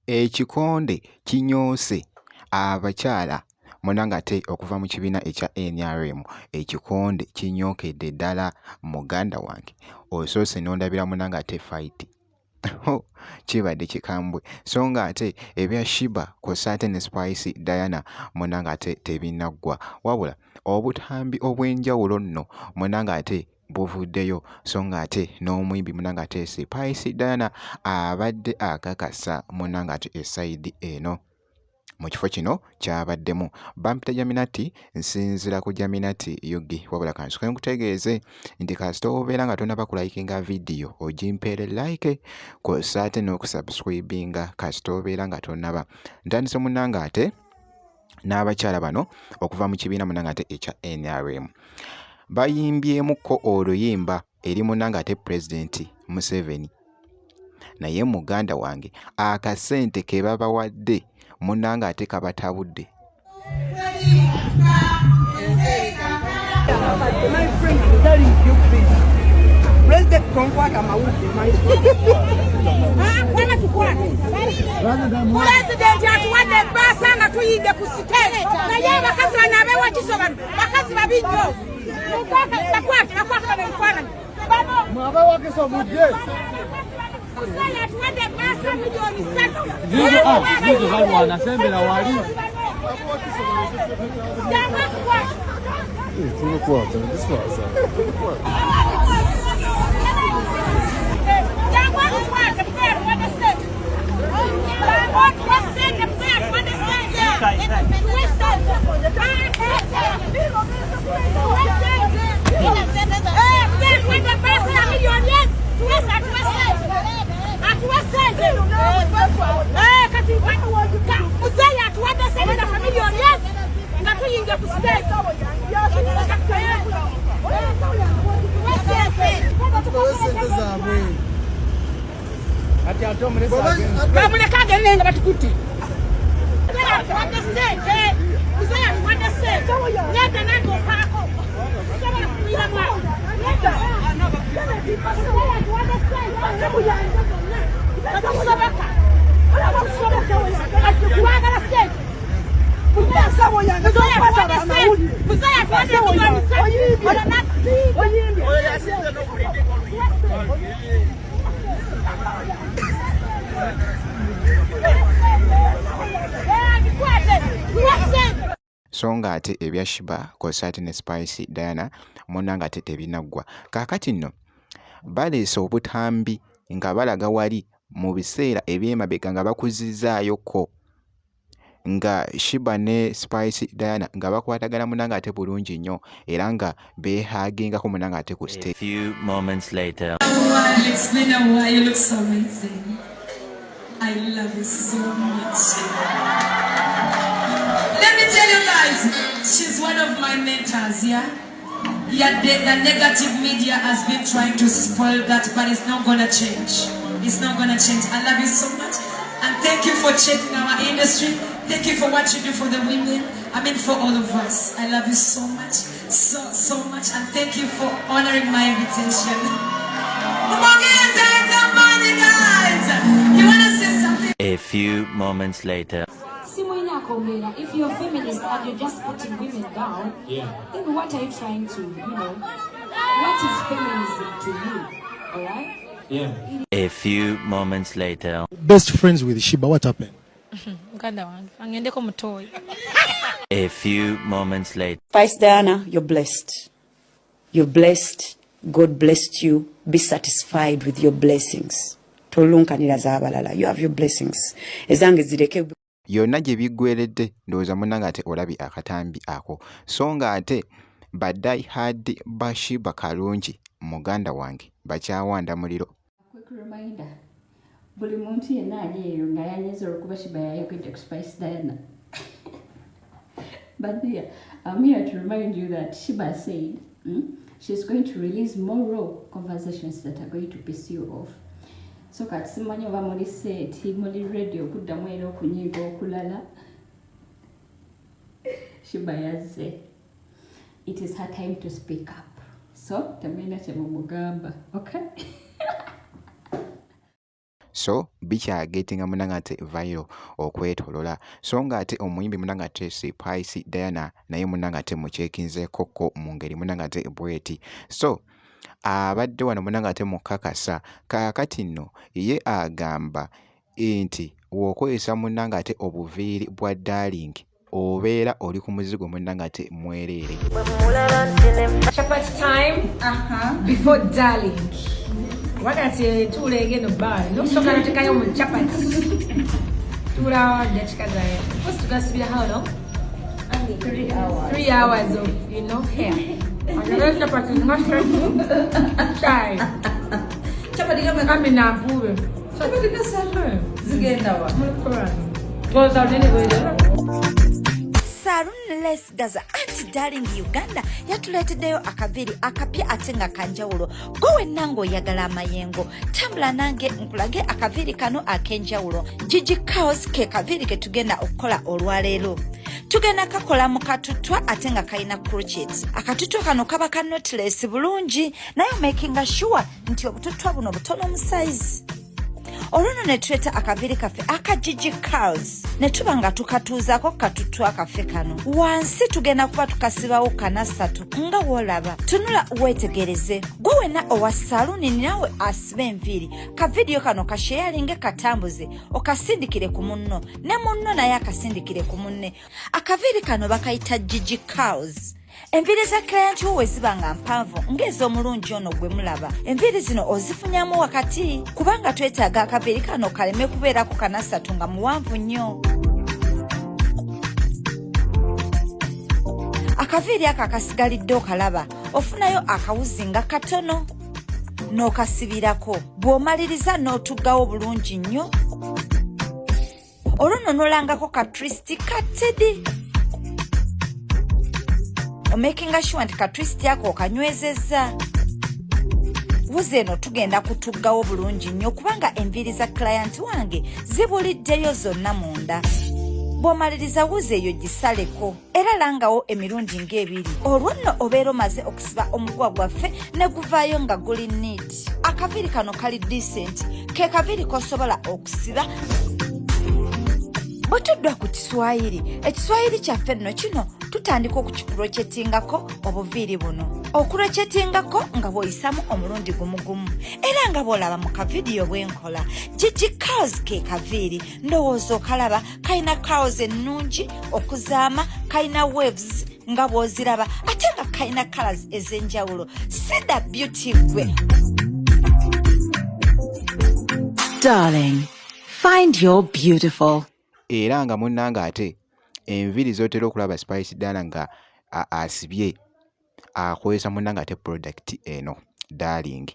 Ekikonde kinyoose abakyala munangate okuva mu kibiina ekya NRM. Ekikonde kinyookedde ddala muganda wange osoose n'ondabira munangate fight kibadde kikambwe so nga ate ebya Shiba kw'ossa ate ne Spice Diana munangate tebinaggwa wabula obutambi obw'enjawulo nno munangate buvuddeyo so nga ate n'omwimbi munangate Spice Diana abadde akakasa munangate esayidi eno mu kifo kino kyabaddemu bampita Jaminati nsinzira ku Jaminati Yugi wabula kansoke nkutegeeze nti kasita obeera nga tonnaba kulayikinga vidiyo ogimpeere like kw'ossa ate n'okusubscribinga kasita obeera nga tonnaba ntandise munangate n'abakyala bano okuva mu kibiina munangate ekya NRM bayimbyemukko oluyimba eri munangate Pulezidenti Museveni naye muganda wange akasente ke babawadde munangate kabatabudde. Pulezidenti atuwadde ebbaasa nga tuyidde ku siteegi naye abakazi bano abeewakiso bano bakazi babijjo bakwate bano ebifaananyi mwabeewakiso mujje atuwadde ebbaasa miliyoni 3 balwana sembera wali bamulekage nenga batukutte so nga ate ebya Shiba kw'ossa ate ne Spice Diana munangate tebinaggwa kaakati nno baleese obutambi nga balaga wali mu biseera eby'emabega nga bakuzizaayoko nga Shiba ne Spice Diana nga bakwatagana munangate bulungi nnyo era nga beehagingako munangate ku stage. A few moments later. It's been a while. You look so amazing. I love you so much. Let me tell you guys, she's one of my mentors, yeah? Yeah, the negative media has been trying to spoil that, but it's not gonna change. It's not gonna change. I love you so much. And thank you for checking our industry. Thank you for what you do for the women. I mean, for all of us. I love you so much. So much. And thank you for honoring my invitation. You wanna say something? A few moments later. If you're feminist and you're just putting women down, then what are you trying to, what is feminism to you? Alright? A few moments later. Best friends with Shiba, what happened? A few moments later. Spice Diana, you're blessed. You're blessed. God blessed you. Be satisfied with your blessings. Tolunkanira z'abalala. You have your blessings. Ezange zireke yonna gye biggweredde ndowooza munnange ate olabye akatambi ako so nga ate badayihadi ba Shiba kalungi muganda wange bakyawanda muliro. Quick reminder, buli muntu yenna ali eyo nga yanyiza olw'okuba Shiba yayogedde ku Spice Diana. But dear, I'm here to remind you that Shiba said she's going to release more raw conversations that are going to piss you off. So kati simanyi oba muli set, muli ready okuddamu era okunyiga okulala. Shiba yazze. It is her time to speak up. so temulina kye mumugamba. Okay. So bikyagetinga munanga ate viral okwetolola so nga ate omuyimbi munanga ate Spice Diana naye munanga ate mucekinze koko mu ngeri munanga ate bweti so abadde wano munanga ate mukakasa kaakati nno ye agamba nti w'okozesa munanga ate obuviiri bwa Darling obeera oli ku muzigo munanga ate mwereere. Chapati time before Darling. Wakati tulege no bar no soka natakayo mu chapati. Tula dakika zae. What's tukasibira how long? 3 hours. 3 hours of hair. Agora chapati ngashatu. Chai. Chapati kama na bube. Chapati kasana. Zigenda wa. Mulukora. Goza nene goza. Salon Les Gaza Auntie Darling Uganda yatuleteddeyo akaviri akapya ate nga kanjawulo gowe nango yagala amayengo tambula nange nkulage akaviri kano ak'enjawulo Gigi Chaos ke kaviri ke tugenda okukola olwaleero tugenda kakola mu katutwa ate nga kalina crochet akatutwa kano kaba ka knotless bulungi naye making sure nti obututwa buno butono mu size Oluno ne tuleta akaviri kaffe aka Gigi Chaos ne tuba nga tukatuuzaako katutwa kaffe kano wansi tugenda kuba tukasibawo kanasatu nga woolaba tunula weetegereze gwe wenna owa saluni nawe asiba enviiri ka vidiyo kano kasheyalinge katambuze okasindikire ku munno ne munno naye akasindikire ku munne akaviri kano bakayita Gigi Chaos Enviiri za client wowe ziba nga mpanvu ng'ez'omulungi ono gwe mulaba. Enviiri zino ozifunyamu wakati kubanga twetaaga akaviri kano kaleme kubeerako kanasatu nga muwanvu nnyo. Akaviri aka kasigalidde okalaba ofunayo akawuzi nga katono n'okasibirako bw'omaliriza n'otuggawo bulungi nnyo olwo n'olangako ka twist katedi making sure nti ka twist yako okanywezezza wuzi eno tugenda kutuggawo bulungi nnyo kubanga enviiri za client wange zibuliddeyo zonna munda bw'omaliriza wuzi eyo gisaleko era langawo emirundi ng'ebiri olwo nno obeera omaze okusiba omuguwa gwaffe ne guvaayo nga guli neat akaviri kano kali decent ke kaviri kosobola okusiba bwetuddwa ku Kiswahili ekiswahili kyaffe nno kino tutandika okukikurocetingako obuviiri buno okurocetingako nga bw'oyisamu omulundi gumugumu era nga bw'olaba mu kavidiyo bwenkola Gigi Chaos ke kaviiri ndowooza okalaba kalina curls ennungi okuzaama kalina waves nga bw'oziraba ate nga kalina colors ez'enjawulo sida beauty gwe Darling, find your beautiful. Era nga munnanga ate enviiri z'otera okulaba Spice Diana nga asibye akozesa munnanga ate product eno Darling